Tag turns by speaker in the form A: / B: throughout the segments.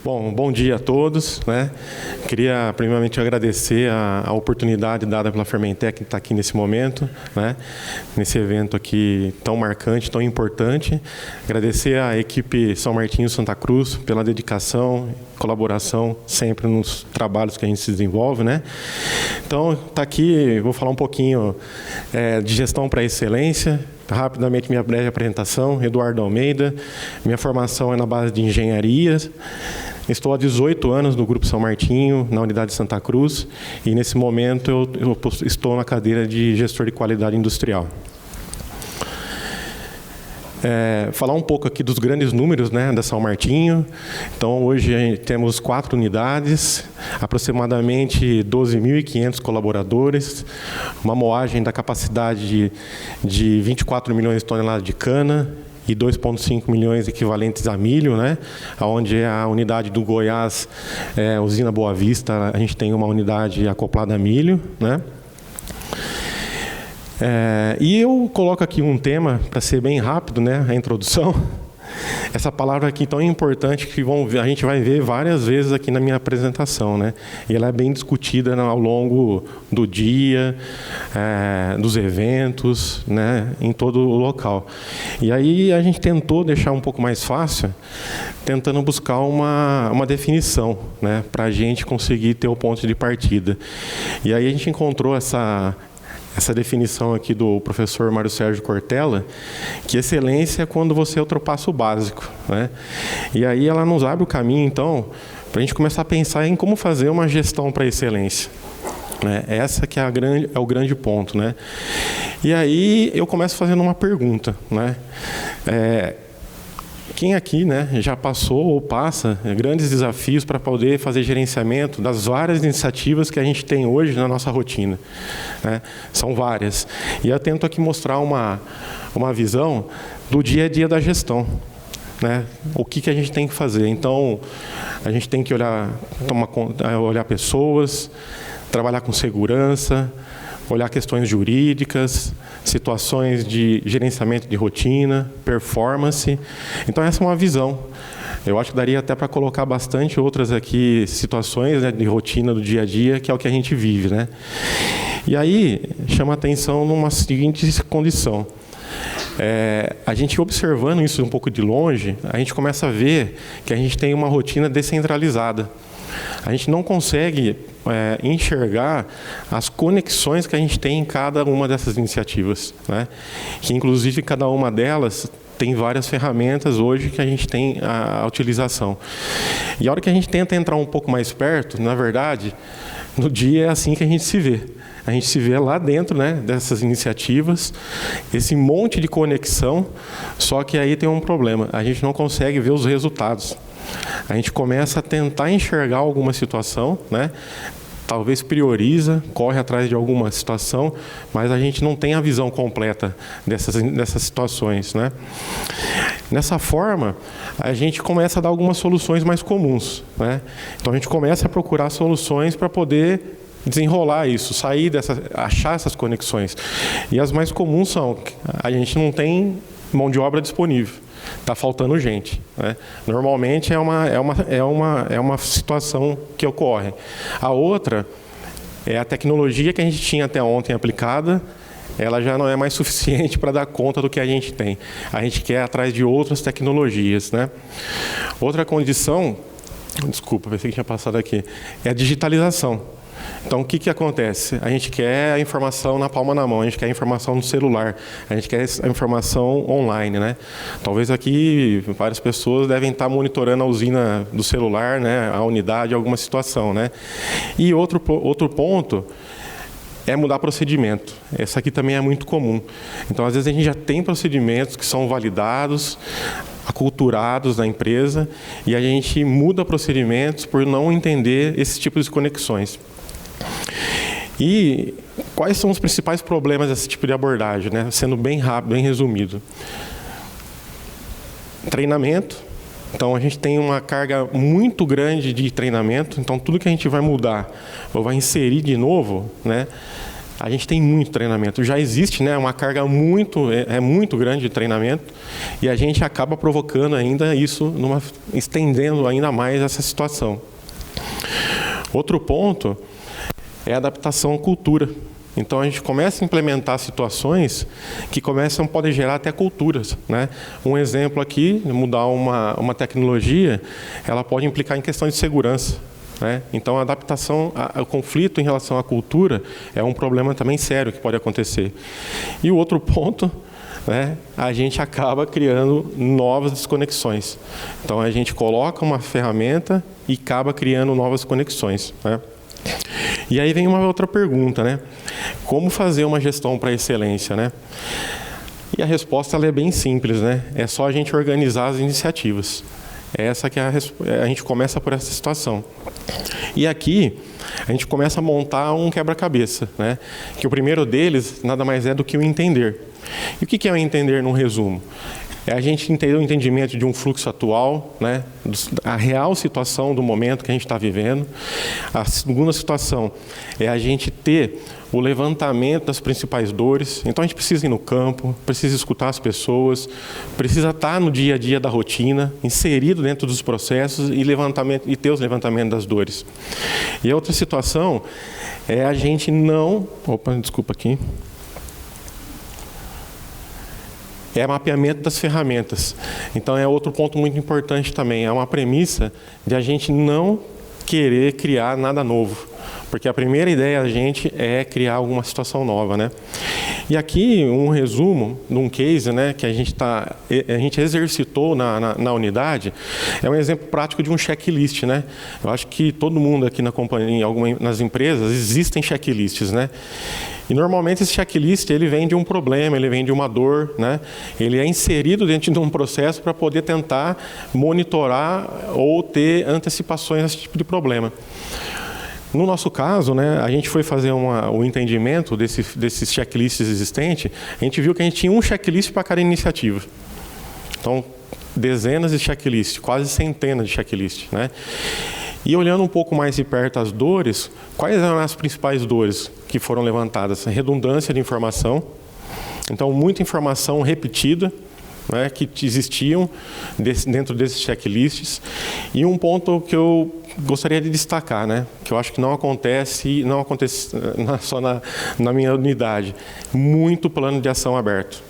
A: Bom dia a todos, né? Queria primeiramente agradecer a oportunidade dada pela Fermentec de estar aqui nesse momento, né? Nesse evento aqui tão marcante, tão importante. Agradecer à equipe São Martinho Santa Cruz pela dedicação, colaboração sempre nos trabalhos que a gente se desenvolve, né? Então, tá aqui, vou falar um pouquinho de gestão para excelência. Rapidamente, minha breve apresentação. Eduardo Almeida, minha formação é na base de engenharia. Estou há 18 anos no Grupo São Martinho, na unidade de Santa Cruz, e nesse momento eu estou na cadeira de gestor de qualidade industrial. Falar um pouco aqui dos grandes números, né, da São Martinho. Então, hoje temos 4 unidades, aproximadamente 12.500 colaboradores, uma moagem da capacidade de 24 milhões de toneladas de cana e 2,5 milhões equivalentes a milho, né? Onde é a unidade do Goiás, usina Boa Vista, a gente tem uma unidade acoplada a milho, né? E eu coloco aqui um tema, para ser bem rápido, né, a introdução. Essa palavra aqui tão importante que a gente vai ver várias vezes aqui na minha apresentação, né? E ela é bem discutida ao longo do dia, dos eventos, né, em todo o local. E aí a gente tentou deixar um pouco mais fácil, tentando buscar uma definição, né, para a gente conseguir ter o ponto de partida. E aí a gente encontrou essa definição aqui do professor Mário Sérgio Cortella, que excelência é quando você ultrapassa o básico, né? E aí ela nos abre o caminho, então, para a gente começar a pensar em como fazer uma gestão para excelência. Essa que é o grande ponto, né? E aí eu começo fazendo uma pergunta, né? Quem aqui, né, já passou ou passa grandes desafios para poder fazer gerenciamento das várias iniciativas que a gente tem hoje na nossa rotina, né? São várias. E eu tento aqui mostrar uma visão do dia a dia da gestão, né? O que a gente tem que fazer. Então, a gente tem que olhar pessoas, trabalhar com segurança, olhar questões jurídicas, situações de gerenciamento de rotina, performance. Então, essa é uma visão. Eu acho que daria até para colocar bastante outras aqui situações, né, de rotina do dia a dia, que é o que a gente vive, né? E aí, chama a atenção numa seguinte condição. A gente observando isso um pouco de longe, a gente começa a ver que a gente tem uma rotina descentralizada. A gente não consegue enxergar as conexões que a gente tem em cada uma dessas iniciativas, né? Que, inclusive, cada uma delas tem várias ferramentas hoje que a gente tem a utilização. E a hora que a gente tenta entrar um pouco mais perto, na verdade, no dia é assim que a gente se vê. A gente se vê lá dentro, né, dessas iniciativas, esse monte de conexão, só que aí tem um problema, a gente não consegue ver os resultados. A gente começa a tentar enxergar alguma situação, né? Talvez prioriza, corre atrás de alguma situação, mas a gente não tem a visão completa dessas situações, né? Nessa forma, a gente começa a dar algumas soluções mais comuns, né? Então, a gente começa a procurar soluções para poder desenrolar isso, achar essas conexões. E as mais comuns são: a gente não tem mão de obra disponível. Está faltando gente, né? Normalmente é uma situação que ocorre. A outra é a tecnologia que a gente tinha até ontem aplicada, ela já não é mais suficiente para dar conta do que a gente tem. A gente quer ir atrás de outras tecnologias, né? Outra condição, desculpa, pensei que tinha passado aqui, é a digitalização. Então, o que acontece? A gente quer a informação na palma da mão, a gente quer a informação no celular, a gente quer a informação online, né? Talvez aqui várias pessoas devem estar monitorando a usina do celular, né, a unidade, alguma situação, né? E outro ponto é mudar procedimento. Essa aqui também é muito comum. Então, às vezes, a gente já tem procedimentos que são validados, aculturados na empresa, e a gente muda procedimentos por não entender esses tipos de conexões. E quais são os principais problemas desse tipo de abordagem, né? Sendo bem rápido, bem resumido. Treinamento. Então, a gente tem uma carga muito grande de treinamento. Então, tudo que a gente vai mudar ou vai inserir de novo, né, A gente tem muito treinamento, já existe, né, uma carga muito grande de treinamento, e a gente acaba provocando ainda isso, estendendo ainda mais essa situação. Outro ponto é a adaptação à cultura. Então a gente começa a implementar situações que podem gerar até culturas, né? Um exemplo aqui, mudar uma tecnologia, ela pode implicar em questão de segurança, né? Então a adaptação ao conflito em relação à cultura é um problema também sério que pode acontecer. E o outro ponto, né, a gente acaba criando novas desconexões. Então a gente coloca uma ferramenta e acaba criando novas conexões, né? E aí vem uma outra pergunta, né? Como fazer uma gestão para excelência, né? E a resposta ela é bem simples, né? É só a gente organizar as iniciativas. Essa que a gente começa por essa situação. E aqui a gente começa a montar um quebra-cabeça, né? Que o primeiro deles nada mais é do que o entender. E o que é o entender num resumo? É a gente entender o entendimento de um fluxo atual, né? A real situação do momento que a gente está vivendo. A segunda situação é a gente ter o levantamento das principais dores. Então a gente precisa ir no campo, precisa escutar as pessoas, precisa estar no dia a dia da rotina, inserido dentro dos processos e ter os levantamentos das dores. E a outra situação é a gente não... Opa, desculpa aqui. É mapeamento das ferramentas. Então é outro ponto muito importante também. É uma premissa de a gente não querer criar nada novo. Porque a primeira ideia da gente é criar alguma situação nova, né? E aqui um resumo de um case, né, que a gente exercitou na unidade, é um exemplo prático de um checklist, né? Eu acho que todo mundo aqui na companhia, nas empresas, existem checklists, né? E normalmente esse checklist ele vem de um problema, ele vem de uma dor, né? Ele é inserido dentro de um processo para poder tentar monitorar ou ter antecipações a esse tipo de problema. No nosso caso, né, a gente foi fazer o entendimento desses checklists existentes, a gente viu que a gente tinha um checklist para cada iniciativa. Então, dezenas de checklists, quase centenas de checklists, né? E olhando um pouco mais de perto as dores, quais eram as principais dores que foram levantadas? A redundância de informação, então muita informação repetida, né, que existiam dentro desses checklists. E um ponto que eu gostaria de destacar, né, que eu acho que não acontece só na minha unidade, muito plano de ação aberto.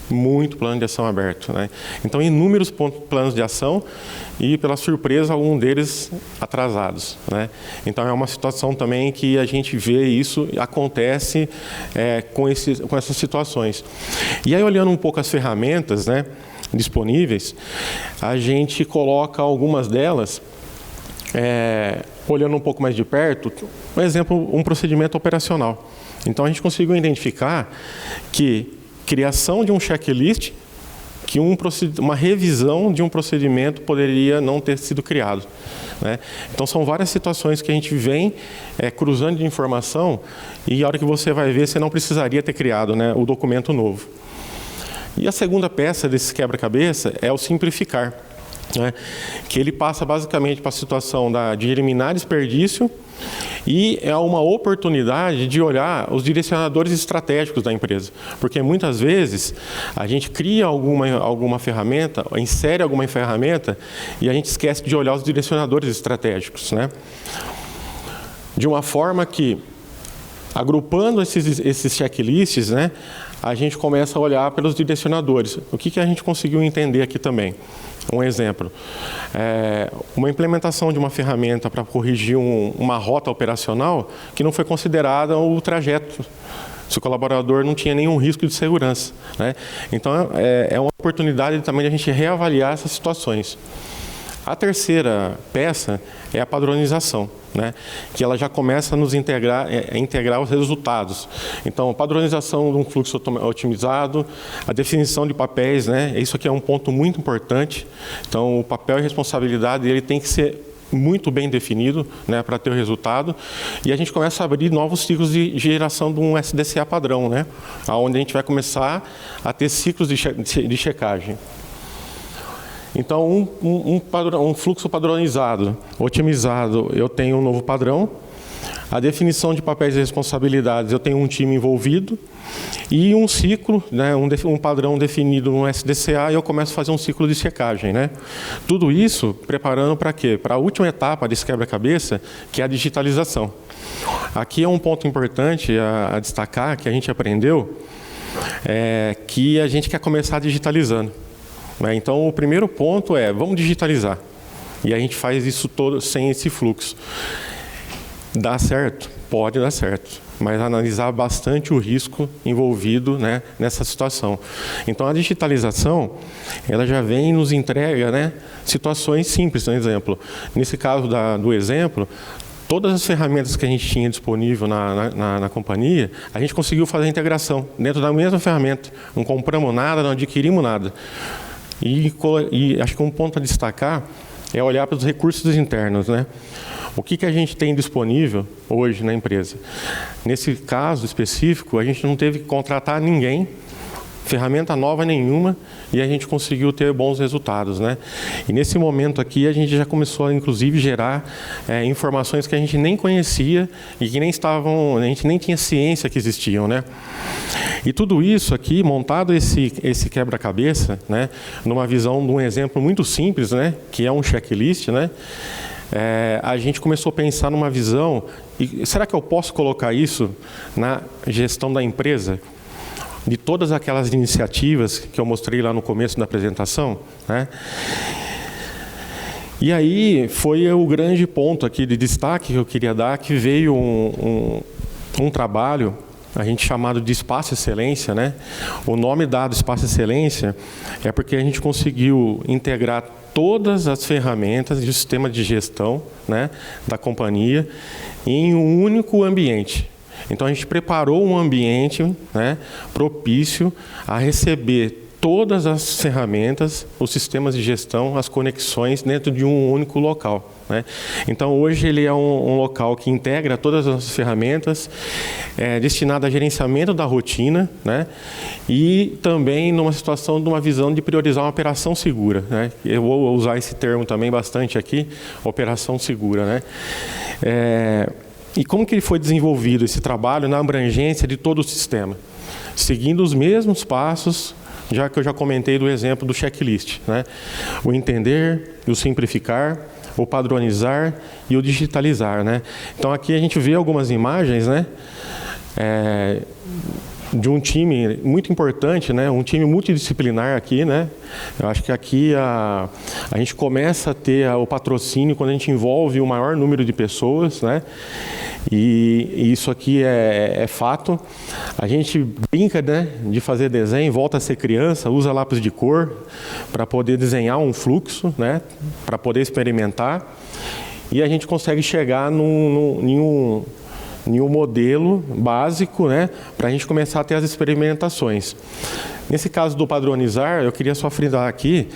A: Muito plano de ação aberto, né? Então, inúmeros planos de ação e, pela surpresa, algum deles atrasados, né? Então, é uma situação também que a gente vê isso, acontece com essas situações. E aí, olhando um pouco as ferramentas, né, disponíveis, a gente coloca algumas delas, olhando um pouco mais de perto, por exemplo, um procedimento operacional. Então, a gente conseguiu identificar que criação de um checklist, que uma revisão de um procedimento poderia não ter sido criado, né? Então, são várias situações que a gente vem cruzando de informação e a hora que você vai ver, você não precisaria ter criado, né, o documento novo. E a segunda peça desse quebra-cabeça é o simplificar, né? Que ele passa basicamente para a situação de eliminar desperdício e é uma oportunidade de olhar os direcionadores estratégicos da empresa. Porque muitas vezes a gente cria alguma ferramenta, insere alguma ferramenta e a gente esquece de olhar os direcionadores estratégicos, né? De uma forma que, agrupando esses checklists, né, a gente começa a olhar pelos direcionadores. O que a gente conseguiu entender aqui também? Um exemplo, uma implementação de uma ferramenta para corrigir uma rota operacional que não foi considerada o trajeto, se o colaborador não tinha nenhum risco de segurança, né? Então, é uma oportunidade também de a gente reavaliar essas situações. A terceira peça é a padronização, né? Que ela já começa a nos integrar os resultados. Então, padronização de um fluxo otimizado, a definição de papéis, né? Isso aqui é um ponto muito importante. Então, o papel e responsabilidade ele tem que ser muito bem definido, né, para ter o resultado. E a gente começa a abrir novos ciclos de geração de um SDCA padrão, né? Onde a gente vai começar a ter ciclos de checagem. Então, um fluxo padronizado, otimizado, eu tenho um novo padrão. a definição de papéis e responsabilidades, eu tenho um time envolvido e um ciclo, né, um padrão definido no SDCA, e eu começo a fazer um ciclo de checagem, né? Tudo isso preparando para quê? Para a última etapa desse quebra-cabeça, que é a digitalização. Aqui é um ponto importante a destacar, que a gente aprendeu, que a gente quer começar digitalizando, né? Então, o primeiro ponto é, vamos digitalizar. E a gente faz isso todo sem esse fluxo. Dá certo? Pode dar certo, mas analisar bastante o risco envolvido, né, nessa situação. Então, a digitalização, ela já vem e nos entrega, né, situações simples, por exemplo. Nesse caso do exemplo, todas as ferramentas que a gente tinha disponível na companhia, a gente conseguiu fazer a integração dentro da mesma ferramenta. Não compramos nada, não adquirimos nada. E acho que um ponto a destacar é olhar para os recursos internos, né? O que a gente tem disponível hoje na empresa? Nesse caso específico, a gente não teve que contratar ninguém, ferramenta nova nenhuma, e a gente conseguiu ter bons resultados, né? E nesse momento aqui, a gente já começou a, inclusive, gerar informações que a gente nem conhecia e que a gente nem tinha ciência que existiam, né? E tudo isso aqui, montado esse quebra-cabeça, né, numa visão de um exemplo muito simples, né, que é um checklist, né? A gente começou a pensar numa visão, e será que eu posso colocar isso na gestão da empresa? De todas aquelas iniciativas que eu mostrei lá no começo da apresentação, né? E aí foi o grande ponto aqui de destaque que eu queria dar, que veio um trabalho, a gente chamado de Espaço Excelência, né? O nome dado Espaço Excelência é porque a gente conseguiu integrar todas as ferramentas e o sistema de gestão, né, da companhia em um único ambiente. Então, a gente preparou um ambiente, né, propício a receber todas as ferramentas, os sistemas de gestão, as conexões dentro de um único local, né? Então, hoje ele é um local que integra todas as ferramentas, destinado a gerenciamento da rotina, né? E também numa situação de uma visão de priorizar uma operação segura, né? Eu vou usar esse termo também bastante aqui, operação segura, né? E como que ele foi desenvolvido esse trabalho na abrangência de todo o sistema? Seguindo os mesmos passos, já que eu já comentei do exemplo do checklist, né? O entender, o simplificar, o padronizar e o digitalizar, né? Então aqui a gente vê algumas imagens, né? De um time muito importante, né? Um time multidisciplinar aqui, né? Eu acho que aqui a gente começa a ter o patrocínio quando a gente envolve o maior número de pessoas, né? E isso aqui é fato. A gente brinca, né, de fazer desenho, volta a ser criança, usa lápis de cor para poder desenhar um fluxo, né? Para poder experimentar. E a gente consegue chegar em um modelo básico, né, para a gente começar a ter as experimentações. Nesse caso do padronizar, eu queria só frisar aqui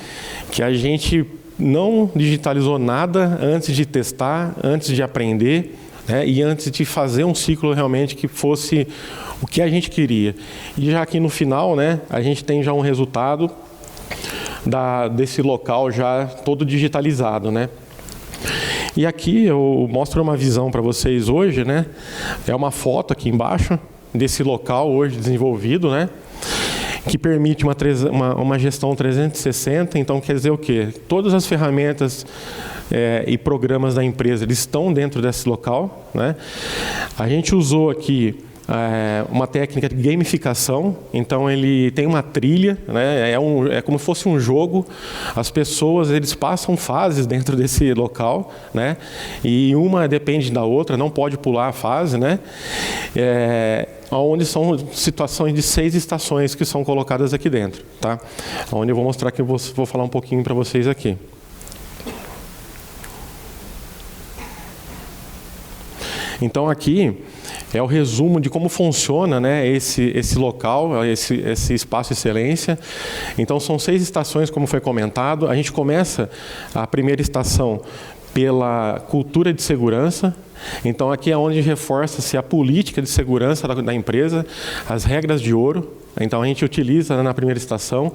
A: que a gente não digitalizou nada antes de testar, antes de aprender, né, e antes de fazer um ciclo realmente que fosse o que a gente queria. E já aqui no final, né, a gente tem já um resultado desse local já todo digitalizado, né? E aqui eu mostro uma visão para vocês hoje, né? É uma foto aqui embaixo desse local hoje desenvolvido, né? Que permite uma gestão 360. Então, quer dizer o quê? Todas as ferramentas e programas da empresa, eles estão dentro desse local, né? A gente usou aqui uma técnica de gamificação, então ele tem uma trilha, né? É como se fosse um jogo. As pessoas, eles passam fases dentro desse local, né? E uma depende da outra, não pode pular a fase, né? Onde são situações de 6 estações que são colocadas aqui dentro, tá? Onde eu vou mostrar que eu vou falar um pouquinho para vocês aqui. Então aqui é o resumo de como funciona, né, esse local, esse espaço excelência. Então são 6 estações, como foi comentado. A gente começa a primeira estação pela cultura de segurança. Então, aqui é onde reforça-se a política de segurança da empresa, as regras de ouro. Então, a gente utiliza na primeira estação.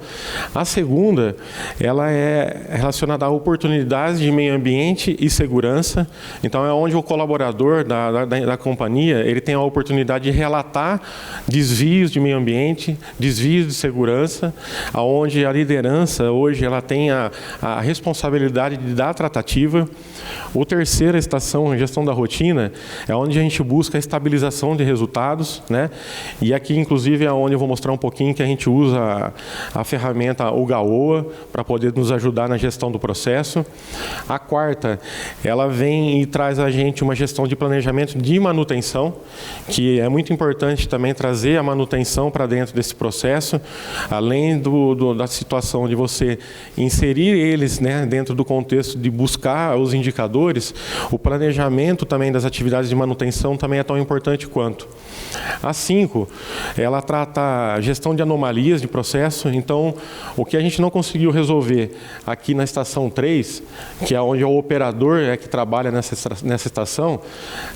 A: A segunda, ela é relacionada a oportunidades de meio ambiente e segurança. Então, é onde o colaborador da companhia ele tem a oportunidade de relatar desvios de meio ambiente, desvios de segurança, onde a liderança, hoje, ela tem a responsabilidade de dar a tratativa. O terceira estação, a gestão da rotina, é onde a gente busca a estabilização de resultados, né? E aqui, inclusive, é onde eu vou mostrar um pouquinho que a gente usa a ferramenta Gaoa para poder nos ajudar na gestão do processo. A quarta, ela vem e traz a gente uma gestão de planejamento de manutenção, que é muito importante também trazer a manutenção para dentro desse processo, além da situação de você inserir eles, né, dentro do contexto de buscar os indicadores, o planejamento também das atividades de manutenção também é tão importante quanto. A 5, ela trata a gestão de anomalias de processo. Então, o que a gente não conseguiu resolver aqui na estação 3, que é onde o operador é que trabalha nessa estação,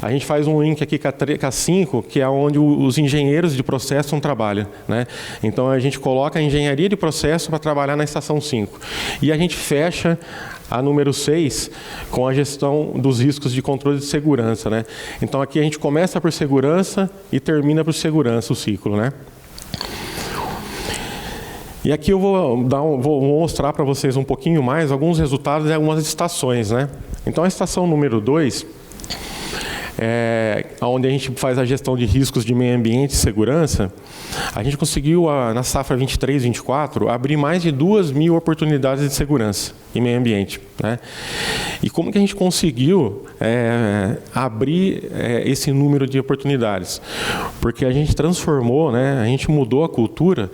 A: a gente faz um link aqui com a 5, que é onde os engenheiros de processo não trabalham, né? Então, a gente coloca a engenharia de processo para trabalhar na estação 5. E a gente fecha a número 6, com a gestão dos riscos de controle de segurança, né? Então, aqui a gente começa por segurança e termina por segurança o ciclo, né? E aqui eu vou mostrar para vocês um pouquinho mais alguns resultados de algumas estações, né? Então, a estação número 2, onde a gente faz a gestão de riscos de meio ambiente e segurança, a gente conseguiu, na safra 23-24, abrir mais de 2.000 oportunidades de segurança e meio ambiente, né? E como que a gente conseguiu abrir esse número de oportunidades? Porque a gente transformou, né, a gente mudou a cultura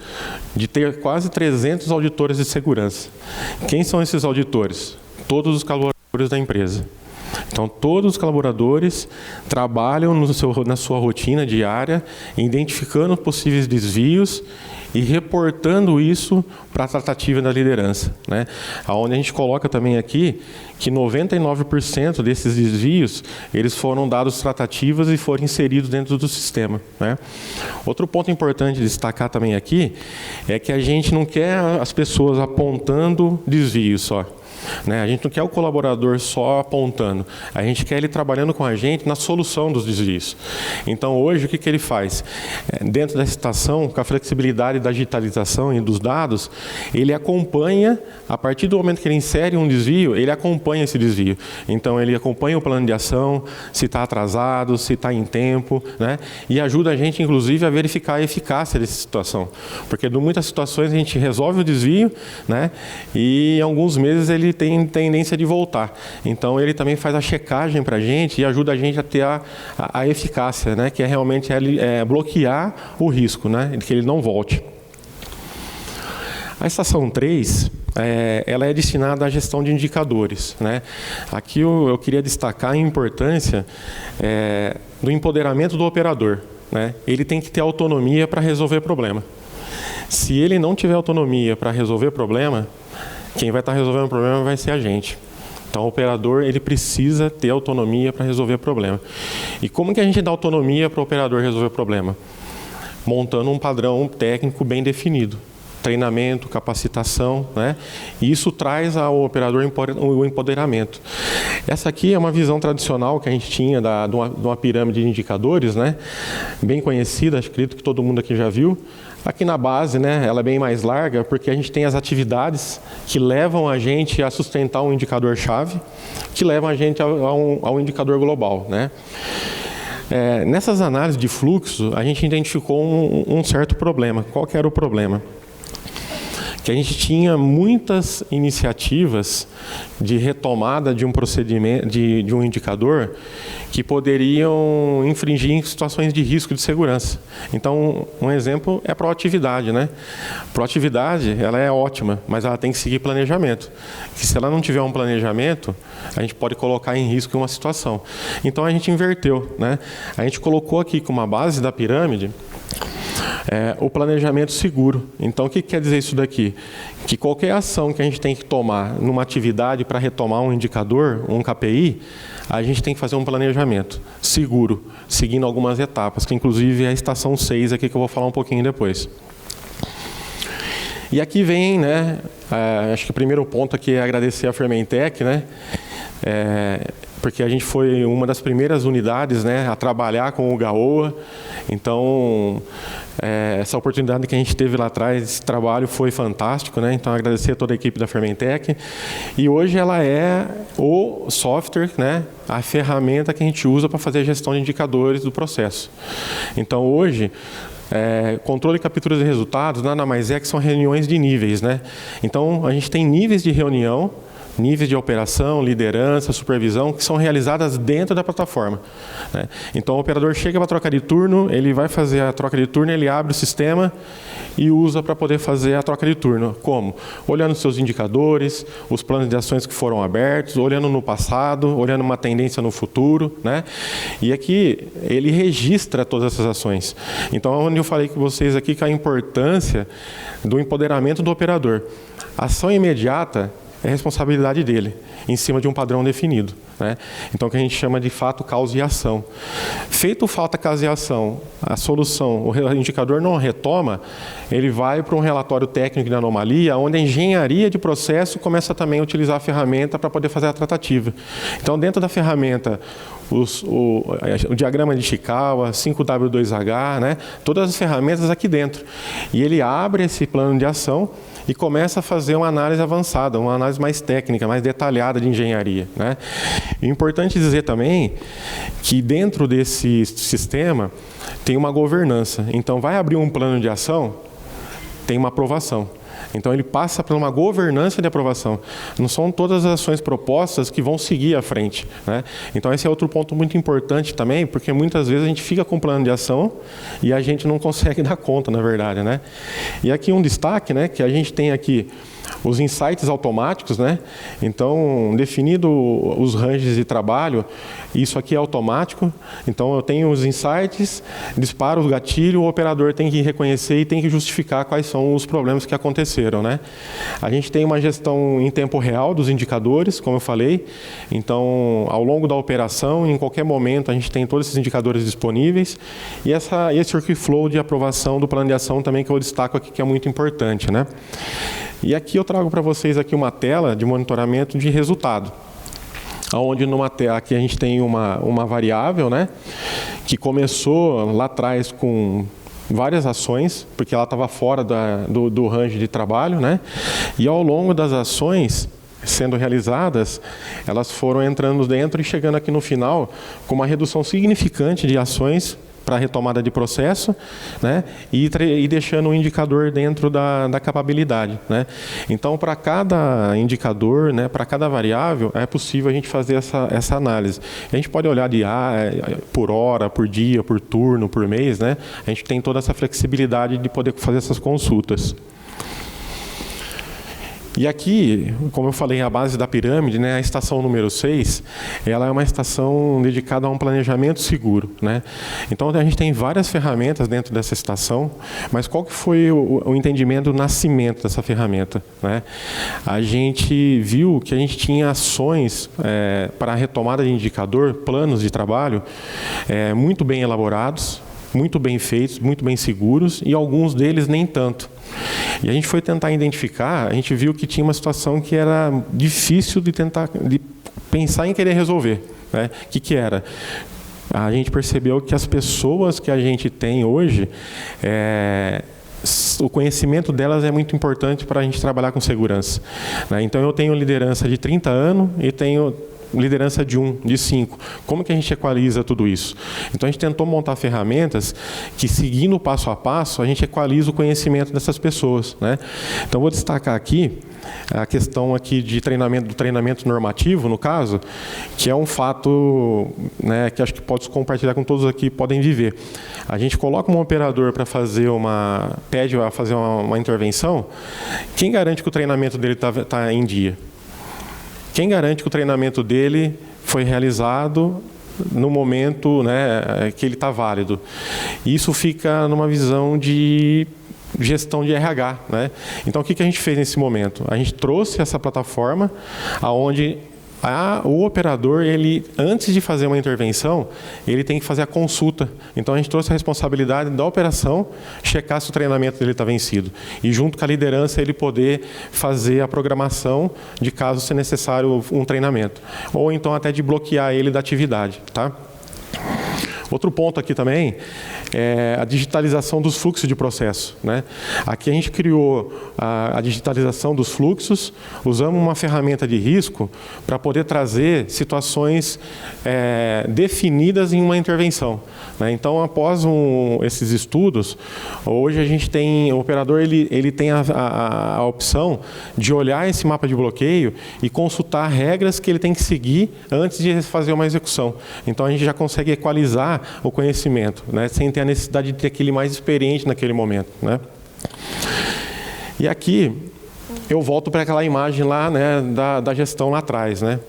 A: de ter quase 300 auditores de segurança. Quem são esses auditores? Todos os colaboradores da empresa. Então, todos os colaboradores trabalham na sua rotina diária, identificando possíveis desvios e reportando isso para a tratativa da liderança, né? Onde a gente coloca também aqui que 99% desses desvios eles foram dados tratativas e foram inseridos dentro do sistema, né? Outro ponto importante de destacar também aqui é que a gente não quer as pessoas apontando desvios só, né? A gente não quer o colaborador só apontando, a gente quer ele trabalhando com a gente na solução dos desvios. Então, hoje, o que ele faz? Dentro dessa estação, com a flexibilidade da digitalização e dos dados, ele acompanha, a partir do momento que ele insere um desvio, ele acompanha esse desvio. Então, ele acompanha o plano de ação, se está atrasado, se está em tempo, né? E ajuda a gente, inclusive, a verificar a eficácia dessa situação. Porque, em muitas situações, a gente resolve o desvio, né? E, em alguns meses, ele tem tendência de voltar. Então, ele também faz a checagem para a gente e ajuda a gente a ter a eficácia, né? Que é realmente bloquear o risco, né? De que ele não volte. A estação 3, ela é destinada à gestão de indicadores, né? Aqui eu queria destacar a importância do empoderamento do operador, né? Ele tem que ter autonomia para resolver problema. Se ele não tiver autonomia para resolver problema, quem vai estar resolvendo o problema vai ser a gente. Então, o operador ele precisa ter autonomia para resolver o problema. E como que a gente dá autonomia para o operador resolver o problema? Montando um padrão técnico bem definido. Treinamento, capacitação, né? E isso traz ao operador o empoderamento. Essa aqui é uma visão tradicional que a gente tinha de uma pirâmide de indicadores, né? Bem conhecida, acredito que todo mundo aqui já viu. Aqui na base, né, ela é bem mais larga, porque a gente tem as atividades que levam a gente a sustentar um indicador-chave, que levam a gente ao indicador global, né? Nessas análises de fluxo, a gente identificou um certo problema. Qual que era o problema? Que a gente tinha muitas iniciativas de retomada de um procedimento, de um indicador, que poderiam infringir em situações de risco de segurança. Então, um exemplo é a proatividade, né? Proatividade, ela é ótima, mas ela tem que seguir planejamento. Que se ela não tiver um planejamento, a gente pode colocar em risco uma situação. Então, a gente inverteu, né? A gente colocou aqui como uma base da pirâmide O planejamento seguro. Então, o que quer dizer isso daqui? Que qualquer ação que a gente tem que tomar numa atividade para retomar um indicador, um KPI, a gente tem que fazer um planejamento seguro, seguindo algumas etapas, que inclusive é a estação 6 aqui que eu vou falar um pouquinho depois. E aqui vem, né, acho que o primeiro ponto aqui é agradecer a Fermentec, né, porque a gente foi uma das primeiras unidades, né, a trabalhar com o GAOA. Então, essa oportunidade que a gente teve lá atrás, esse trabalho foi fantástico, né? Então, agradecer a toda a equipe da Fermentec. E hoje ela é o software, né, a ferramenta que a gente usa para fazer a gestão de indicadores do processo. Então, hoje, controle, captura de resultados, nada mais é que são reuniões de níveis, né? Então, a gente tem níveis de reunião, níveis de operação, liderança, supervisão, que são realizadas dentro da plataforma, né? Então, o operador chega para trocar de turno, ele vai fazer a troca de turno, ele abre o sistema e usa para poder fazer a troca de turno. Como? Olhando os seus indicadores, os planos de ações que foram abertos, olhando no passado, olhando uma tendência no futuro, né? E aqui, ele registra todas essas ações. Então, onde eu falei com vocês aqui que a importância do empoderamento do operador. Ação imediata é responsabilidade dele, em cima de um padrão definido, né? Então, o que a gente chama de fato, causa e ação. Feito o fato, causa e ação, a solução, o indicador não retoma, ele vai para um relatório técnico de anomalia, onde a engenharia de processo começa também a utilizar a ferramenta para poder fazer a tratativa. Então, dentro da ferramenta, o diagrama de Chikawa, 5W2H, né? Todas as ferramentas aqui dentro. E ele abre esse plano de ação e começa a fazer uma análise avançada, uma análise mais técnica, mais detalhada de engenharia, né? É importante dizer também que dentro desse sistema tem uma governança. Então, vai abrir um plano de ação, tem uma aprovação. Então, ele passa por uma governança de aprovação. Não são todas as ações propostas que vão seguir à frente, né? Então, esse é outro ponto muito importante também, porque muitas vezes a gente fica com um plano de ação e a gente não consegue dar conta, na verdade, né? E aqui um destaque, né, que a gente tem aqui os insights automáticos, né? Então, definido os ranges de trabalho, isso aqui é automático. Então, eu tenho os insights, disparo o gatilho, o operador tem que reconhecer e tem que justificar quais são os problemas que aconteceram, né? A gente tem uma gestão em tempo real dos indicadores, como eu falei. Então, ao longo da operação, em qualquer momento, a gente tem todos esses indicadores disponíveis. E esse workflow de aprovação do plano de ação também, que eu destaco aqui, que é muito importante, né? E aqui eu trago para vocês aqui uma tela de monitoramento de resultado, onde numa tela aqui a gente tem uma variável, né, que começou lá atrás com várias ações, porque ela estava fora do range de trabalho, né, e ao longo das ações sendo realizadas, elas foram entrando dentro e chegando aqui no final com uma redução significante de ações para retomada de processo, né, e deixando um indicador dentro da capabilidade, né. Então, para cada indicador, né, para cada variável, é possível a gente fazer essa análise. A gente pode olhar por hora, por dia, por turno, por mês, né. A gente tem toda essa flexibilidade de poder fazer essas consultas. E aqui, como eu falei, a base da pirâmide, né, a estação número 6, ela é uma estação dedicada a um planejamento seguro, né? Então, a gente tem várias ferramentas dentro dessa estação, mas qual que foi o entendimento do nascimento dessa ferramenta, né? A gente viu que a gente tinha ações para a retomada de indicador, planos de trabalho, muito bem elaborados, muito bem feitos, muito bem seguros, e alguns deles nem tanto. E a gente foi tentar identificar, a gente viu que tinha uma situação que era difícil de pensar em querer resolver, né? O que era? A gente percebeu que as pessoas que a gente tem hoje, o conhecimento delas é muito importante para a gente trabalhar com segurança, né? Então, eu tenho liderança de 30 anos e tenho liderança de 1, de 5. Como que a gente equaliza tudo isso? Então, a gente tentou montar ferramentas que, seguindo passo a passo, a gente equaliza o conhecimento dessas pessoas, né? Então, vou destacar aqui a questão aqui de do treinamento normativo, no caso, que é um fato, né, que acho que pode compartilhar com todos aqui, podem viver. A gente coloca um operador para fazer pede a fazer uma intervenção, quem garante que o treinamento dele está em dia? Quem garante que o treinamento dele foi realizado no momento, né, que ele está válido. Isso fica numa visão de gestão de RH, né? Então, o que a gente fez nesse momento? A gente trouxe essa plataforma aonde o operador, ele, antes de fazer uma intervenção, ele tem que fazer a consulta. Então, a gente trouxe a responsabilidade da operação, checar se o treinamento dele está vencido. E, junto com a liderança, ele poder fazer a programação de caso seja necessário um treinamento. Ou, então, até de bloquear ele da atividade, tá? Outro ponto aqui também é a digitalização dos fluxos de processo, né? Aqui a gente criou a digitalização dos fluxos, usamos uma ferramenta de risco para poder trazer situações definidas em uma intervenção, né? Então, após esses estudos, hoje a gente tem, o operador ele tem a opção de olhar esse mapa de bloqueio e consultar regras que ele tem que seguir antes de fazer uma execução. Então, a gente já consegue equalizar o conhecimento, né, sem ter a necessidade de ter aquele mais experiente naquele momento, né? E aqui eu volto para aquela imagem lá, né, da gestão lá atrás, né?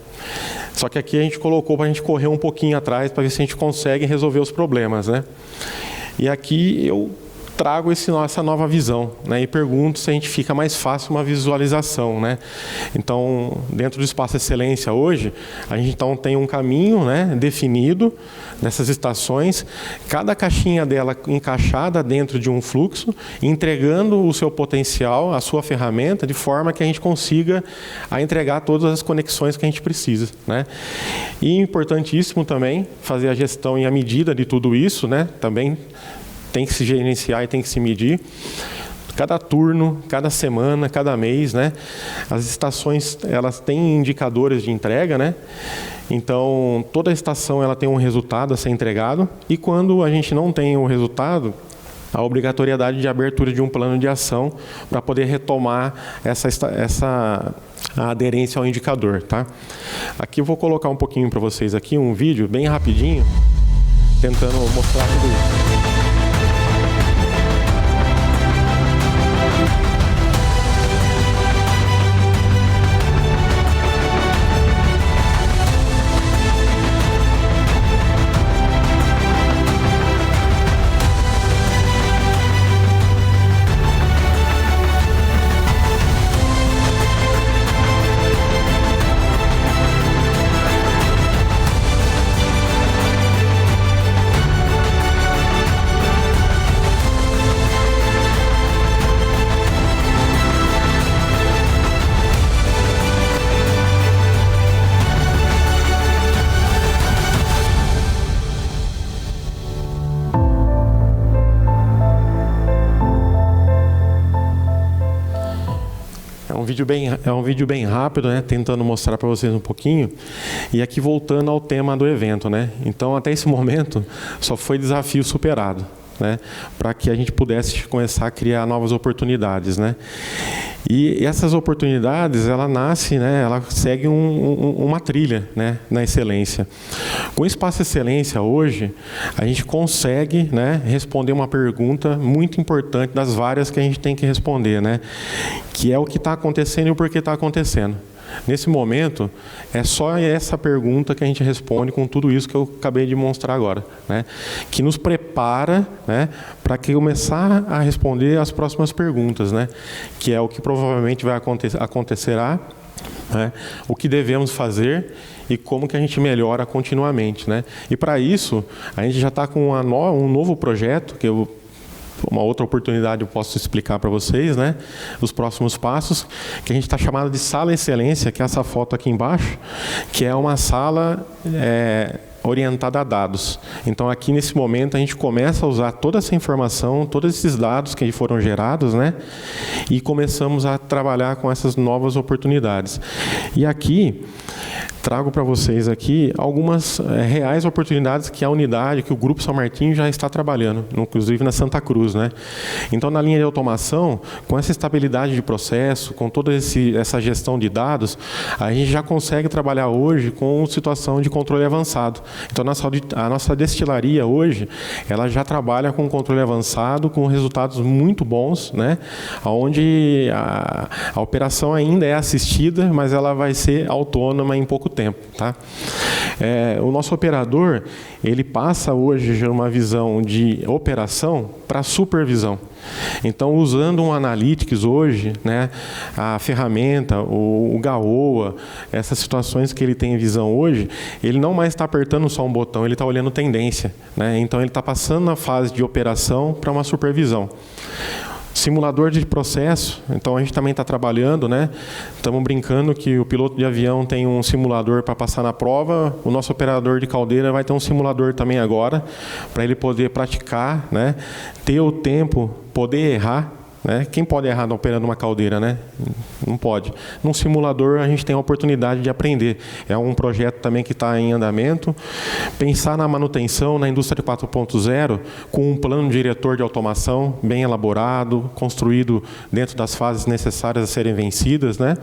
A: Só que aqui a gente colocou para a gente correr um pouquinho atrás para ver se a gente consegue resolver os problemas, né? E aqui eu trago essa nova visão, né, e pergunto se a gente fica mais fácil uma visualização, né? Então, dentro do Espaço Excelência hoje, a gente então tem um caminho, né, definido nessas estações, cada caixinha dela encaixada dentro de um fluxo, entregando o seu potencial, a sua ferramenta, de forma que a gente consiga entregar todas as conexões que a gente precisa, né? E importantíssimo também fazer a gestão e a medida de tudo isso, né? Também tem que se gerenciar e tem que se medir. Cada turno, cada semana, cada mês, né? As estações, elas têm indicadores de entrega, né? Então, toda estação ela tem um resultado a ser entregado. E quando a gente não tem o resultado, a obrigatoriedade de abertura de um plano de ação para poder retomar a aderência ao indicador, tá? Aqui eu vou colocar um pouquinho para vocês aqui, um vídeo bem rapidinho, tentando mostrar tudo isso. É um vídeo bem rápido, né, tentando mostrar para vocês um pouquinho. E aqui voltando ao tema do evento, né? Então, até esse momento, só foi desafio superado, né, para que a gente pudesse começar a criar novas oportunidades, né? E essas oportunidades, ela nasce, né, ela segue uma trilha, né, na excelência. Com o Espaço Excelência hoje, a gente consegue, né, responder uma pergunta muito importante das várias que a gente tem que responder, né, que é o que está acontecendo e o porquê está acontecendo. Nesse momento, é só essa pergunta que a gente responde com tudo isso que eu acabei de mostrar agora, né? Que nos prepara, né, para começar a responder as próximas perguntas, né? Que é o que provavelmente vai acontecerá, né? O que devemos fazer e como que a gente melhora continuamente, né? E para isso, a gente já está com um novo projeto, que uma outra oportunidade eu posso explicar para vocês, né, os próximos passos, que a gente está chamando de Sala Excelência, que é essa foto aqui embaixo, que é uma sala orientada a dados. Então, aqui nesse momento, a gente começa a usar toda essa informação, todos esses dados que foram gerados, né, e começamos a trabalhar com essas novas oportunidades. E aqui, trago para vocês aqui algumas reais oportunidades que a unidade, que o Grupo São Martinho já está trabalhando, inclusive na Santa Cruz, né? Então, na linha de automação, com essa estabilidade de processo, com toda essa gestão de dados, a gente já consegue trabalhar hoje com situação de controle avançado. Então, a nossa destilaria hoje, ela já trabalha com controle avançado, com resultados muito bons, né? Onde a operação ainda é assistida, mas ela vai ser autônoma em pouco tempo, tá? O nosso operador, ele passa hoje de uma visão de operação para supervisão. Então, usando um Analytics hoje, né, a ferramenta, o Gaoa, essas situações que ele tem visão hoje, ele não mais está apertando só um botão, ele está olhando tendência, né? Então, ele está passando na fase de operação para uma supervisão. Simulador de processo, então a gente também está trabalhando, né? Estamos brincando que o piloto de avião tem um simulador para passar na prova, o nosso operador de caldeira vai ter um simulador também agora, para ele poder praticar, né? Ter o tempo, poder errar, né? Quem pode errar operando uma caldeira, né? Não pode. Num simulador a gente tem a oportunidade de aprender. É um projeto também que está em andamento. Pensar na manutenção na indústria 4.0 com um plano diretor de automação bem elaborado, construído dentro das fases necessárias a serem vencidas, né?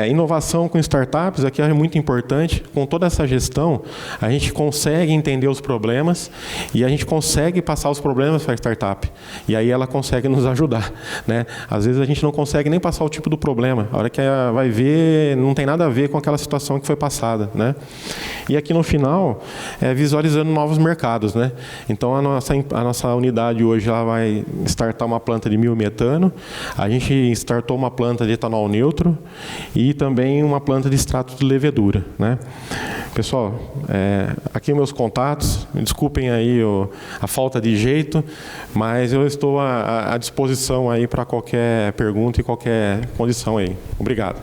A: Inovação com startups, aqui é muito importante. Com toda essa gestão, a gente consegue entender os problemas e a gente consegue passar os problemas para a startup. E aí ela consegue nos ajudar, né? Às vezes a gente não consegue nem passar o tipo do problema. A hora que ela vai ver, não tem nada a ver com aquela situação que foi passada, né? E aqui no final, visualizando novos mercados, né? Então, a nossa unidade hoje ela vai startar uma planta de biometano. A gente startou uma planta de etanol neutro e também uma planta de extrato de levedura, né? Pessoal, aqui meus contatos, desculpem aí a falta de jeito, mas eu estou à disposição aí para qualquer pergunta e qualquer condição aí. Obrigado.